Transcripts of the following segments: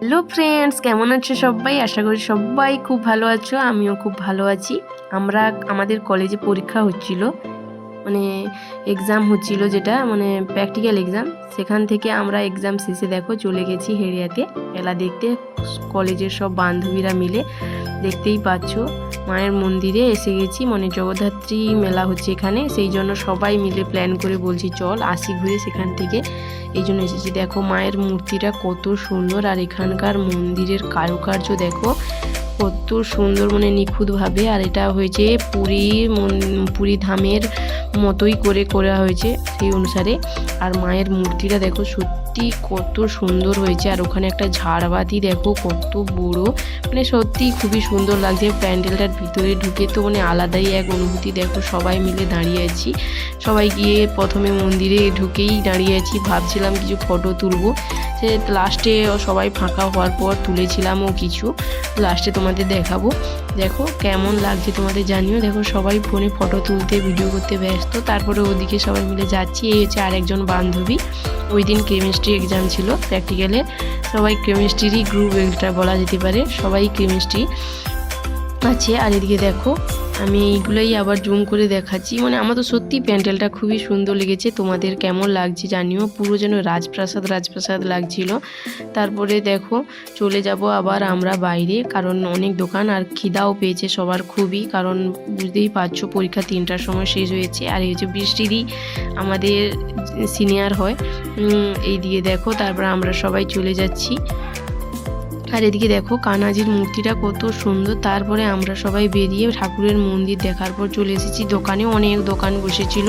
Hello friends, কেমন আছো সবাই? আশা করি সবাই খুব ভালো আছো। আমিও খুব ভালো আছি। আমাদের কলেজে পরীক্ষা হচ্ছিল, মানে এক্সাম হচ্ছিল, যেটা মানে প্র্যাকটিক্যাল এক্সাম। সেখান থেকে আমরা এক্সাম শেষে দেখো চলে গেছি হেরিয়াতে মেলা দেখতে। কলেজের সব বান্ধবীরা মিলে, দেখতেই পাচ্ছ মায়ের মন্দিরে এসে গেছি। মানে জগদ্ধাত্রী মেলা হচ্ছে এখানে, সেই জন্য সবাই মিলে প্ল্যান করে বলছি চল আসি ঘুরে সেখান থেকে। এই জন্য এসেছি। দেখো মায়ের মূর্তিটা কত সুন্দর, আর এখানকার মন্দিরের কারুকার্য দেখো কত সুন্দর, মানে নিখুঁতভাবে। আর এটা হয়েছে পুরী ধামের মতোই করে করা হয়েছে সেই অনুসারে। আর মায়ের মূর্তিটা দেখো সত্যি কত সুন্দর হয়েছে। আর ওখানে একটা ঝাড়বাতি দেখো কত বড়, মানে সত্যি খুবই সুন্দর লাগছে। প্যান্ডেলটার ভিতরে ঢুকে তো মানে আলাদাই এক অনুভূতি। দেখো সবাই মিলে দাঁড়িয়ে আছি, সবাই গিয়ে প্রথমে মন্দিরে ঢুকেই দাঁড়িয়ে আছি, ভাবছিলাম কিছু ফটো তুলবো। সে লাস্টে সবাই ফাঁকা হওয়ার পর তুলেছিলামও কিছু, লাস্টে তোমাদের দেখাবো। দেখো কেমন লাগছে তোমাদের জানিও। দেখো সবাই ফোনে ফটো তুলতে ভিডিও করতে ব্যস্ত। তারপরে ওদিকে সবাই মিলে যাচ্ছি। এই হচ্ছে আরেকজন বান্ধবী, ওই দিন কেমিস্ট্রি এক্সাম ছিল প্র্যাকটিক্যালে। সবাই কেমিস্ট্রিরই গ্রুপ, এটা বলা যেতে পারে, সবাই কেমিস্ট্রি আছে। আর এদিকে দেখো আমি এইগুলোই আবার জুম করে দেখাচ্ছি। মানে আমার তো সত্যি প্যান্ডেলটা খুবই সুন্দর লেগেছে। তোমাদের কেমন লাগছে জানিও। পুরো যেন রাজপ্রাসাদ লাগছিল। তারপরে দেখো চলে যাব আবার আমরা বাইরে, কারণ অনেক দোকান, আর খিদাও পেয়েছে সবার খুবই, কারণ বুঝতেই পারছো পরীক্ষা 3টার সময় শেষ হয়েছে। আর এই হচ্ছে বৃষ্টিরই আমাদের সিনিয়র হয় এই দিয়ে দেখো। তারপর আমরা সবাই চলে যাচ্ছি। আর এদিকে দেখো কানাজির মূর্তিটা কত সুন্দর। তারপরে আমরা সবাই বেরিয়ে ঠাকুরের মন্দির দেখার পর চলে এসেছি দোকানে। অনেক দোকান বসেছিল,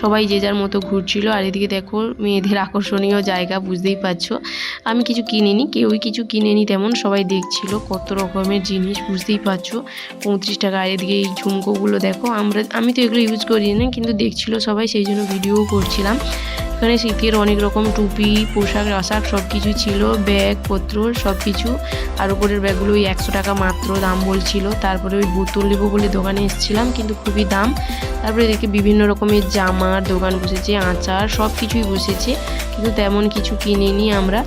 সবাই যে যার মতো ঘুরছিল। আর এদিকে দেখো মেয়েদের আকর্ষণীয় জায়গা, বুঝতেই পারছো। আমি কিছু কিনিনি, কেউই কিছু কিনেনি তেমন, সবাই দেখছিল কত রকমের জিনিস, বুঝতেই পারছো। 35 টাকা। আর এদিকে এই ঝুমকোগুলো দেখো, আমি তো এগুলো ইউজ করি না, কিন্তু দেখছিল সবাই, সেই জন্য ভিডিও করছিলাম। এখানে শীতের অনেক রকম টুপি, পোশাক আশাক সব কিছু ছিল, ব্যাগপত্র সব কিছু। আর উপরের ব্যাগগুলো ওই 100 টাকা মাত্র দাম বলছিল। তারপরে ওই বোতল নেবো বলে দোকানে এসেছিলাম, কিন্তু খুবই দাম। তারপরে দেখে বিভিন্ন রকমের জামার দোকান বসেছে, আচার সব কিছুই বসেছে, কিন্তু তেমন কিছু কিনিনি আমরা।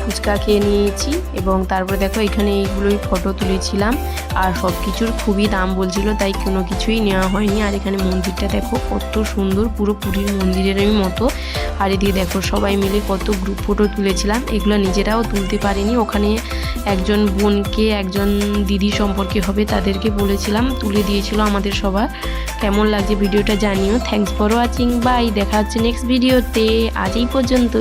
ফুচকা খেয়ে নিয়েছি। এবং তারপরে দেখো এখানে এইগুলোই ফটো তুলেছিলাম। আর সব কিছুর খুবই দাম বলছিল, তাই কোনো কিছুই নেওয়া হয়নি। আর এখানে মন্দিরটা দেখো কত সুন্দর, পুরো পুরীর মন্দিরেরই মতো। আর এদিকে দেখো সবাই মিলে কত গ্রুপ ফটো তুলেছিলাম। এগুলো নিজেরাও তুলতে পারিনি, ওখানে একজন বোনকে, একজন দিদি সম্পর্কে হবে, তাদেরকে বলেছিলাম, তুলে দিয়েছিল আমাদের সবার। কেমন লাগছে ভিডিওটা জানিও। Thanks for watching, bye. দেখা হচ্ছে নেক্সট ভিডিওতে। আজ এই পর্যন্ত।